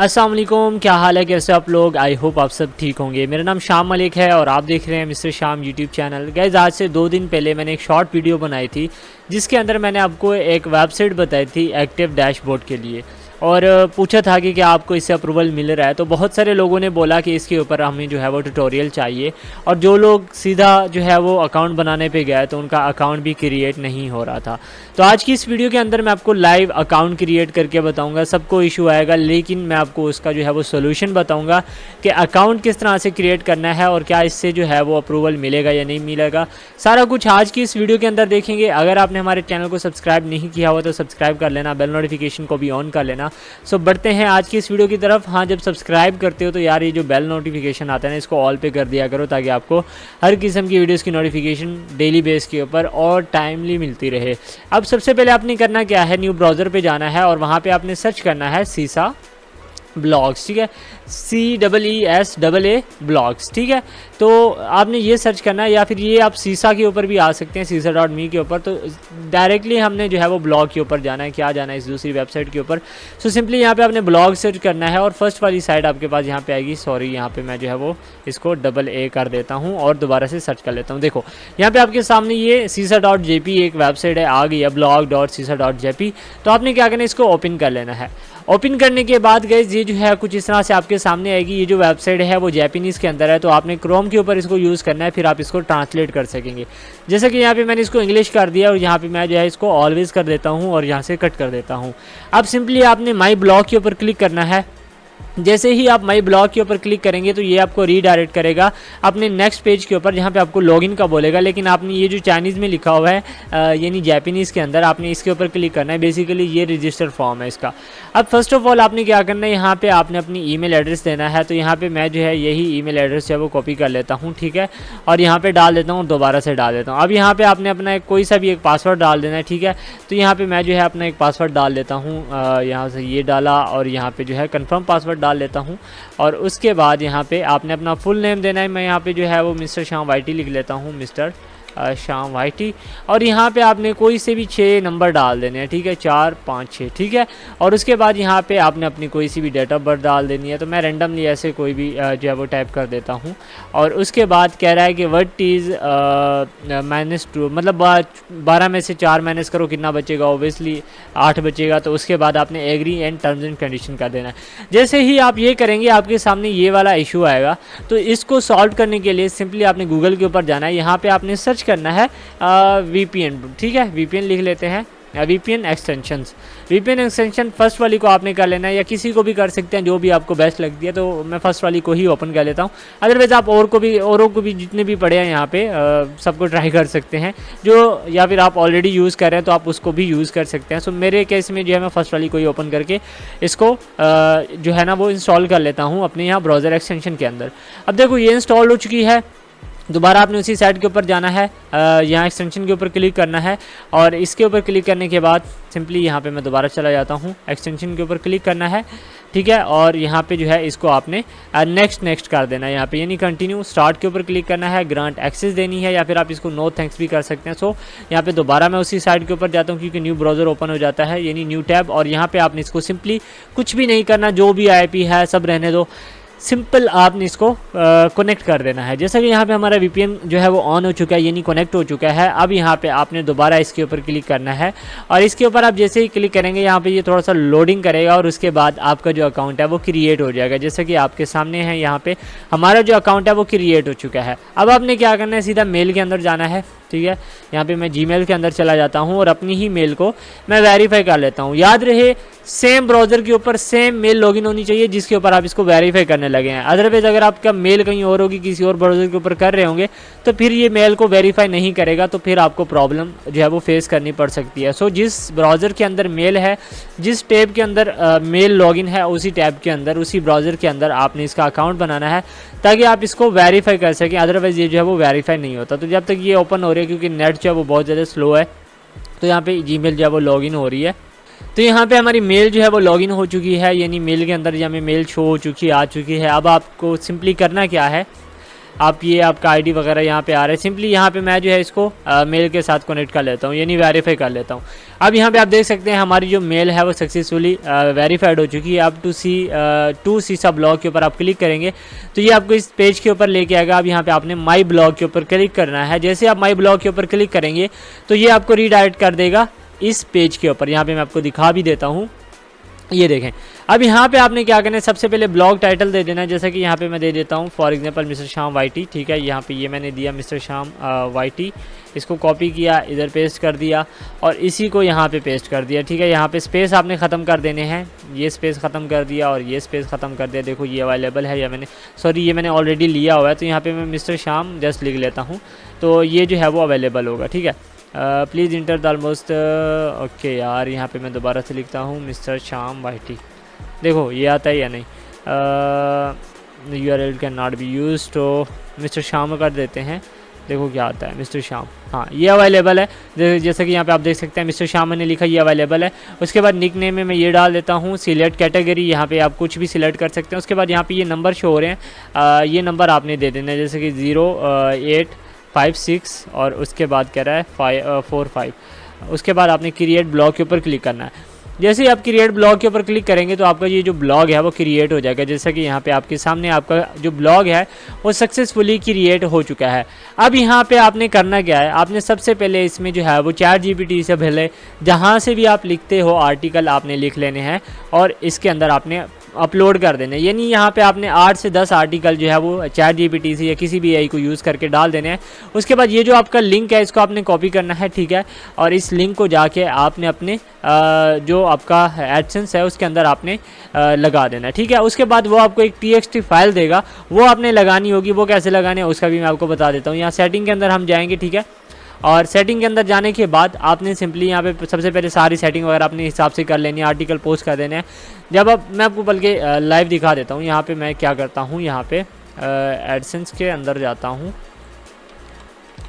अस्सलाम वालेकुम, क्या हाल है, कैसे आप लोग। आई होप आप सब ठीक होंगे। मेरा नाम शाम मलिक है और आप देख रहे हैं मिस्टर शाम यूट्यूब चैनल। गाइस, आज से 2 दिन पहले मैंने एक शॉर्ट वीडियो बनाई थी जिसके अंदर मैंने आपको एक वेबसाइट बताई थी एक्टिव डैशबोर्ड के लिए, और पूछा था कि क्या आपको इससे अप्रूवल मिल रहा है। तो बहुत सारे लोगों ने बोला कि इसके ऊपर हमें जो है वो ट्यूटोरियल चाहिए, और जो लोग सीधा जो है वो अकाउंट बनाने पे गए तो उनका अकाउंट भी क्रिएट नहीं हो रहा था। तो आज की इस वीडियो के अंदर मैं आपको लाइव अकाउंट क्रिएट करके बताऊंगा। सबको इशू आएगा, लेकिन मैं आपको उसका जो है वो सोल्यूशन बताऊंगा कि अकाउंट किस तरह से क्रिएट करना है और क्या इससे जो है वो अप्रूवल मिलेगा या नहीं मिलेगा। सारा कुछ आज की इस वीडियो के अंदर देखेंगे। अगर आपने हमारे चैनल को सब्सक्राइब नहीं किया हुआ तो सब्सक्राइब कर लेना, बेल नोटिफिकेशन को भी ऑन कर लेना। सो बढ़ते हैं आज की इस वीडियो की तरफ। हाँ, जब सब्सक्राइब करते हो तो यार ये जो बेल नोटिफिकेशन आता है ना, इसको ऑल पे कर दिया करो ताकि आपको हर किस्म की वीडियोस की नोटिफिकेशन डेली बेस के ऊपर और टाइमली मिलती रहे। अब सबसे पहले आपने करना क्या है, न्यू ब्राउज़र पे जाना है और वहाँ पे आपने सर्च करना है सीसा ब्लॉग्स, ठीक है, CEESAA ब्लॉग्स, ठीक है। तो आपने ये सर्च करना है, या फिर ये आप सीसा के ऊपर भी आ सकते हैं, सीसा.me के ऊपर। तो डायरेक्टली हमने जो है वो ब्लॉग के ऊपर जाना है। क्या जाना है, इस दूसरी वेबसाइट के ऊपर। सो सिंपली यहाँ पे आपने ब्लॉग सर्च करना है और फर्स्ट वाली साइट आपके पास यहाँ पे आएगी। सॉरी, यहाँ पे मैं जो है वो इसको AA कर देता हूँ और दोबारा से सर्च कर लेता हूँ। देखो यहाँ पे आपके सामने ये सीसा.jp एक वेबसाइट है, आ गई है blog.sisa.jp। तो आपने क्या करना है, इसको ओपन कर लेना है। ओपन करने के बाद गाइस ये जो है कुछ इस तरह से आपके सामने आएगी। ये जो वेबसाइट है वो जैपनीज़ के अंदर है, तो आपने क्रोम के ऊपर इसको यूज़ करना है, फिर आप इसको ट्रांसलेट कर सकेंगे। जैसे कि यहाँ पे मैंने इसको इंग्लिश कर दिया और यहाँ पे मैं जो है इसको ऑलवेज़ कर देता हूँ और यहाँ से कट कर देता हूँ। अब सिंपली आपने माई ब्लॉग के ऊपर क्लिक करना है। जैसे ही आप माई ब्लॉग के ऊपर क्लिक करेंगे तो ये आपको रीडायरेक्ट करेगा अपने नेक्स्ट पेज के ऊपर, जहाँ पे आपको लॉगिन का बोलेगा। लेकिन आपने ये जो चाइनीज़ में लिखा हुआ है यानी जैपनीज़ के अंदर, आपने इसके ऊपर क्लिक करना है। बेसिकली ये रजिस्टर फॉर्म है इसका। अब फर्स्ट ऑफ ऑल आपने क्या करना है, यहाँ पे आपने अपनी ईमेल एड्रेस देना है। तो यहाँ पे मैं जो है यही ईमेल एड्रेस जो है वो कॉपी कर लेता हूँ, ठीक है, और यहाँ पे डाल देता हूँ, दोबारा से डाल देता हूँ। अब यहाँ पे आपने अपना कोई सा भी एक पासवर्ड डाल देना है, ठीक है। तो यहाँ पे मैं जो है अपना एक पासवर्ड डाल देता हूँ, यहाँ से ये डाला और यहाँ पे जो है कन्फर्म पासवर्ड डाल लेता हूँ। और उसके बाद यहाँ पे आपने अपना फुल नेम देना है। मैं यहाँ पे जो है वो मिस्टर शाम वाईटी लिख लेता हूँ, मिस्टर शाम वाईटी। और यहाँ पे आपने कोई से भी 6 नंबर डाल देने हैं, ठीक है, 4 5 6, ठीक है। और उसके बाद यहाँ पे आपने अपनी कोई सी भी डेट ऑफ बर्थ डाल देनी है। तो मैं रैंडमली ऐसे कोई भी जो है वो टाइप कर देता हूँ। और उसके बाद कह रहा है कि व्हाट इज़ -2, मतलब 12 में से 4 माइनस करो, कितना बचेगा, ओबियसली 8 बचेगा। तो उसके बाद आपने agree and terms and condition कर देना है। जैसे ही आप ये करेंगे आपके सामने ये वाला इशू आएगा। तो इसको सॉल्व करने के लिए सिंपली आपने गूगल के ऊपर जाना है। यहाँ पे आपने सर्च करना है VPN, ठीक है, VPN लिख लेते हैं, VPN extensions. VPN extension first वाली को आपने कर लेना है, या किसी को भी कर सकते हैं जो भी आपको बेस्ट लगती है। तो मैं फर्स्ट वाली को ही ओपन कर लेता हूँ। अदरवाइज़ आप औरों को भी जितने भी पड़े हैं यहाँ पे सबको ट्राई कर सकते हैं जो, या फिर आप ऑलरेडी यूज़ कर रहे हैं तो आप उसको भी यूज़ कर सकते हैं। सो मेरे केस में जो है मैं फर्स्ट वाली को ही ओपन करके इसको जो है ना वो इंस्टॉल कर लेता हूँ अपने यहाँ ब्राउज़र एक्सटेंशन के अंदर। अब देखो ये इंस्टॉल हो चुकी है। दोबारा आपने उसी साइट के ऊपर जाना है, यहाँ एक्सटेंशन के ऊपर क्लिक करना है और इसके ऊपर क्लिक करने के बाद सिंपली यहाँ पे मैं दोबारा चला जाता हूँ, एक्सटेंशन के ऊपर क्लिक करना है, ठीक है। और यहाँ पे जो है इसको आपने नेक्स्ट कर देना है यहाँ पे, यानी कंटिन्यू। स्टार्ट के ऊपर क्लिक करना है, ग्रांट एक्सेस देनी है, या फिर आप इसको नो थैंक्स भी कर सकते हैं। सो यहाँ पे दोबारा मैं उसी साइट के ऊपर जाता हूँ क्योंकि न्यू ब्राउज़र ओपन हो जाता है, यानी न्यू टैब। और यहाँ पे आपने इसको सिंपली कुछ भी नहीं करना, जो भी IP है सब रहने दो, सिंपल आपने इसको कनेक्ट कर देना है। जैसा कि यहाँ पे हमारा VPN जो है वो ऑन हो चुका है, यानी कनेक्ट हो चुका है। अब यहाँ पे आपने दोबारा इसके ऊपर क्लिक करना है और इसके ऊपर आप जैसे ही क्लिक करेंगे यहाँ पे ये थोड़ा सा लोडिंग करेगा और उसके बाद आपका जो अकाउंट है वो क्रिएट हो जाएगा। जैसा कि आपके सामने है, यहाँ पे हमारा जो अकाउंट है वो क्रिएट हो चुका है। अब आपने क्या करना है, सीधा मेल के अंदर जाना है, ठीक है। यहाँ पे मैं Gmail के अंदर चला जाता हूँ और अपनी ही मेल को मैं वेरीफाई कर लेता हूँ। याद रहे सेम ब्राउज़र के ऊपर सेम मेल लॉगिन होनी चाहिए जिसके ऊपर आप इसको वेरीफाई करने लगे हैं। अदरवाइज अगर आपका मेल कहीं और होगी, किसी और ब्राउज़र के ऊपर कर रहे होंगे, तो फिर ये मेल को वेरीफाई नहीं करेगा, तो फिर आपको प्रॉब्लम जो है वो फेस करनी पड़ सकती है। सो जिस ब्राउज़र के अंदर मेल है, जिस टैब के अंदर मेल लॉगिन है, उसी टैब के अंदर, उसी ब्राउज़र के अंदर आपने इसका अकाउंट बनाना है ताकि आप इसको वेरीफाई कर सकें। अदरवाइज़ ये जो है वो वेरीफाई नहीं होता। तो जब तक ये ओपन हो रही है, क्योंकि नेट जो है वो बहुत ज़्यादा स्लो है, तो यहाँ पे Gmail जो है वो लॉगिन हो रही है। तो यहाँ पे हमारी मेल जो है वो लॉगिन हो चुकी है, यानी मेल के अंदर जो हमें मेल शो हो चुकी है, आ चुकी है। अब आपको सिंपली करना क्या है, आप ये आपका आईडी वगैरह यहाँ पे आ रहा है। सिंपली यहाँ पे मैं जो है इसको मेल के साथ कनेक्ट कर लेता हूँ, यानी वेरीफाई कर लेता हूँ। अब यहाँ पे आप देख सकते हैं हमारी जो मेल है वो सक्सेसफुली वेरीफाइड हो चुकी है। अब टू सीसा ब्लॉग के ऊपर आप क्लिक करेंगे तो ये आपको इस पेज के ऊपर लेके आएगा। अब यहाँ पे आपने माई ब्लॉग के ऊपर क्लिक करना है। जैसे आप माई ब्लॉग के ऊपर क्लिक करेंगे तो ये आपको रीडायरेक्ट कर देगा इस पेज के ऊपर। यहाँ पे मैं आपको दिखा भी देता हूँ, ये देखें। अब यहाँ पे आपने क्या करना है, सबसे पहले ब्लॉग टाइटल दे देना है। जैसे कि यहाँ पे मैं दे देता हूँ for example mister Shyam YT, ठीक है। यहाँ पे ये मैंने दिया मिस्टर श्याम वाईटी, इसको कॉपी किया, इधर पेस्ट कर दिया और इसी को यहाँ पे पेस्ट कर दिया, ठीक है। यहाँ पे स्पेस आपने ख़त्म कर देने हैं, ये स्पेस ख़त्म कर दिया और ये स्पेस ख़त्म कर दिया। देखो ये अवेलेबल है, या ये मैंने ऑलरेडी लिया हुआ है, तो यहाँ पर मैं मिस्टर श्याम जस्ट लिख लेता हूँ, तो ये जो है वो अवेलेबल होगा, ठीक है। Please enter the almost, okay यार, यहाँ पे मैं दोबारा से लिखता हूँ मिस्टर श्याम वाईटी। देखो ये आता है या नहीं, URL can not be use, तो मिस्टर श्याम कर देते हैं। देखो क्या आता है मिस्टर श्याम, हाँ ये अवेलेबल है। जैसे कि यहाँ पे आप देख सकते हैं मिस्टर श्याम मैंने लिखा, ये अवेलेबल है। उसके बाद निक नेम में मैं ये डाल देता हूँ, सिलेक्ट कैटेगरी, यहाँ पे आप कुछ भी सिलेक्ट कर सकते हैं। उसके बाद यहाँ पे ये नंबर शो हो रहे हैं, ये नंबर आपने दे देना है, जैसे कि 0856 और उसके बाद कह रहा है 45। उसके बाद आपने क्रिएट ब्लॉग के ऊपर क्लिक करना है। जैसे ही आप क्रिएट ब्लॉग के ऊपर क्लिक करेंगे तो आपका ये जो ब्लॉग है वो क्रिएट हो जाएगा। जैसा कि यहाँ पे आपके सामने आपका जो ब्लॉग है वो सक्सेसफुली क्रिएट हो चुका है। अब यहाँ पे आपने करना क्या है, आपने सबसे पहले इसमें जो है वो ChatGPT से पहले जहाँ से भी आप लिखते हो आर्टिकल आपने लिख लेने हैं और इसके अंदर आपने अपलोड कर देने। यानी यहाँ पे आपने 8 से 10 आर्टिकल जो है वो ChatGPT से या किसी भी AI को यूज़ करके डाल देने हैं। उसके बाद ये जो आपका लिंक है इसको आपने कॉपी करना है, ठीक है। और इस लिंक को जाके आपने अपने जो आपका एडसेंस है उसके अंदर आपने लगा देना, ठीक है। उसके बाद वो आपको एक TXT फाइल देगा, वो आपने लगानी होगी। वो कैसे लगाने है उसका भी मैं आपको बता देता हूँ। यहाँ सेटिंग के अंदर हम जाएंगे, ठीक है। और सेटिंग के अंदर जाने के बाद आपने सिंपली यहाँ पे सबसे पहले सारी सेटिंग वगैरह अपने हिसाब से कर लेनी है, आर्टिकल पोस्ट कर देने हैं। जब अब मैं आपको बल्कि लाइव दिखा देता हूँ। यहाँ पे मैं क्या करता हूँ, यहाँ पे एडसेंस के अंदर जाता हूँ,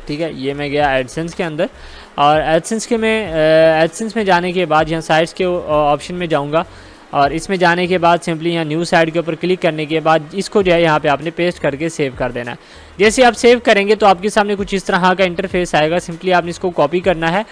ठीक है। ये मैं गया एडसेंस के अंदर और एडसेंस में जाने के बाद यहाँ साइट्स के ऑप्शन में जाऊँगा और इसमें जाने के बाद सिंपली यहाँ न्यू साइट के ऊपर क्लिक करने के बाद इसको जो है यहाँ पे आपने पेस्ट करके सेव कर देना है। जैसे आप सेव करेंगे तो आपके सामने कुछ इस तरह का इंटरफेस आएगा। सिंपली आपने इसको कॉपी करना है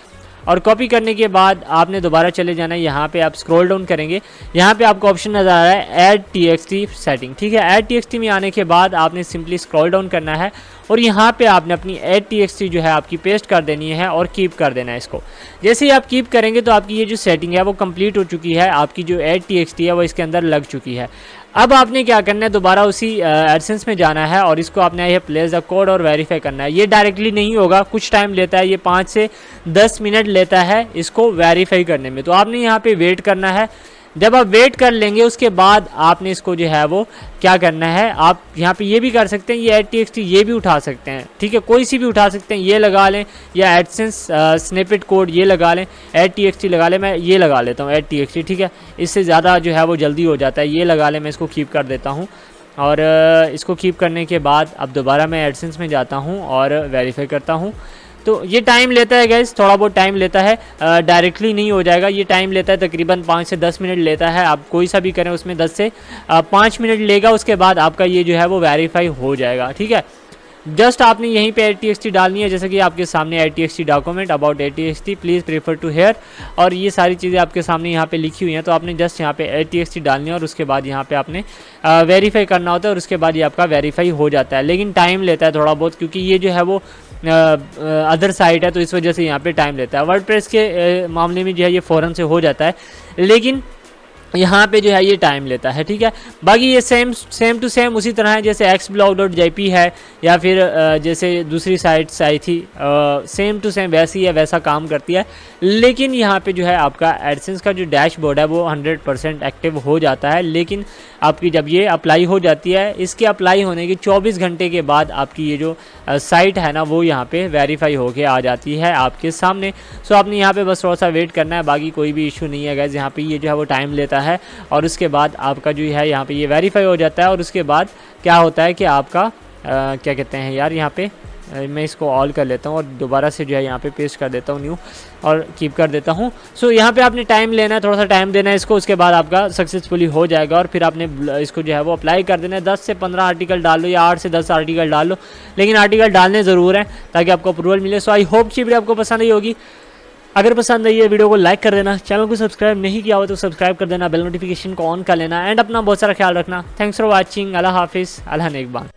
और कॉपी करने के बाद आपने दोबारा चले जाना है। यहाँ पे आप स्क्रॉल डाउन करेंगे, यहाँ पे आपको ऑप्शन नज़र आ रहा है ऐड TXT सेटिंग, ठीक है। ऐड TXT में आने के बाद आपने सिंपली स्क्रॉल डाउन करना है और यहाँ पे आपने अपनी ऐड TXT जो है आपकी पेस्ट कर देनी है और कीप कर देना है इसको। जैसे ही आप कीप करेंगे तो आपकी ये जो सेटिंग है वो कंप्लीट हो चुकी है, आपकी जो ऐड TXT है वो इसके अंदर लग चुकी है। अब आपने क्या करना है, दोबारा उसी एडसेंस में जाना है और इसको आपने ये प्लेस द कोड और वेरीफाई करना है। ये डायरेक्टली नहीं होगा, कुछ टाइम लेता है, ये 5 से 10 मिनट लेता है इसको वेरीफाई करने में। तो आपने यहाँ पे वेट करना है। जब आप वेट कर लेंगे उसके बाद आपने इसको जो है वो क्या करना है, आप यहाँ पे ये भी कर सकते हैं, ये ऐड TXT ये भी उठा सकते हैं, ठीक है। कोई सी भी उठा सकते हैं, ये लगा लें या एडसेंस स्निपेट कोड ये लगा लें, ऐड TXT लगा लें। मैं ये लगा लेता हूँ ऐड TXT, ठीक है। इससे ज़्यादा जो है वो जल्दी हो जाता है, ये लगा लें। मैं इसको कीप कर देता हूँ और इसको कीप करने के बाद अब दोबारा मैं एडसेंस में जाता हूँ और वेरीफाई करता हूँ। तो ये टाइम लेता है गाइस, थोड़ा बहुत टाइम लेता है, डायरेक्टली नहीं हो जाएगा। ये टाइम लेता है तकरीबन 5 से 10 मिनट लेता है। आप कोई सा भी करें उसमें 10 से 5 मिनट लेगा। उसके बाद आपका ये जो है वो वेरीफाई हो जाएगा, ठीक है। जस्ट आपने यहीं पे ऐड TXT डालनी है, जैसे कि आपके सामने add TXT document about add TXT please prefer to here, और ये सारी चीज़ें आपके सामने यहाँ पे लिखी हुई हैं। तो आपने जस्ट यहाँ पे ऐड TXT डालनी है और उसके बाद यहाँ पे आपने वेरीफाई करना होता है और उसके बाद ये आपका वेरीफाई हो जाता है। लेकिन टाइम लेता है थोड़ा बहुत, क्योंकि ये जो है वो अदर साइट है, तो इस वजह से यहाँ पे टाइम लेता है। वर्डप्रेस के मामले में जो है ये फ़ौरन से हो जाता है, लेकिन यहाँ पे जो है ये टाइम लेता है, ठीक है। बाकी ये सेम टू सेम उसी तरह है जैसे xblog.jp है या फिर जैसे दूसरी साइट्स आई थी, सेम टू सेम वैसी है, वैसा काम करती है। लेकिन यहाँ पे जो है आपका एडसेंस का जो डैशबोर्ड है वो 100% एक्टिव हो जाता है। लेकिन आपकी जब ये अप्लाई हो जाती है, इसके अप्लाई होने के 24 घंटे के बाद आपकी ये जो साइट है ना वो यहाँ पे वेरीफाई होके आ जाती है आपके सामने। सो आपने यहाँ पे बस थोड़ा सा वेट करना है, बाकी कोई भी इशू नहीं है गाइस। यहाँ पे ये जो है वो टाइम लेता है और उसके बाद आपका जो है यहाँ पे ये वेरीफाई हो जाता है। और उसके बाद क्या होता है कि आपका क्या कहते हैं यार, यहाँ पे मैं इसको ऑल कर लेता हूँ और दोबारा से जो है यहाँ पे पेस्ट कर देता हूँ न्यू और कीप कर देता हूँ। सो यहाँ पे आपने टाइम लेना है, थोड़ा सा टाइम देना है इसको, उसके बाद आपका सक्सेसफुली हो जाएगा और फिर आपने इसको जो है वो अप्लाई कर देना है। 10 से 15 आर्टिकल डाल लो या 8 से 10 आर्टिकल डाल लो, लेकिन आर्टिकल डालने ज़रूर हैं ताकि आपको अप्रूवल मिले। सो आई होप कि वीडियो आपको पसंद आई होगी। अगर पसंद आई है वीडियो को लाइक कर देना, चैनल को सब्सक्राइब नहीं किया हो तो सब्सक्राइब कर देना, बेल नोटिफिकेशन को ऑन कर लेना एंड अपना बहुत सारा ख्याल रखना। Thanks for watching. अल्लाह हाफिज़, अल्लाह नेगबान।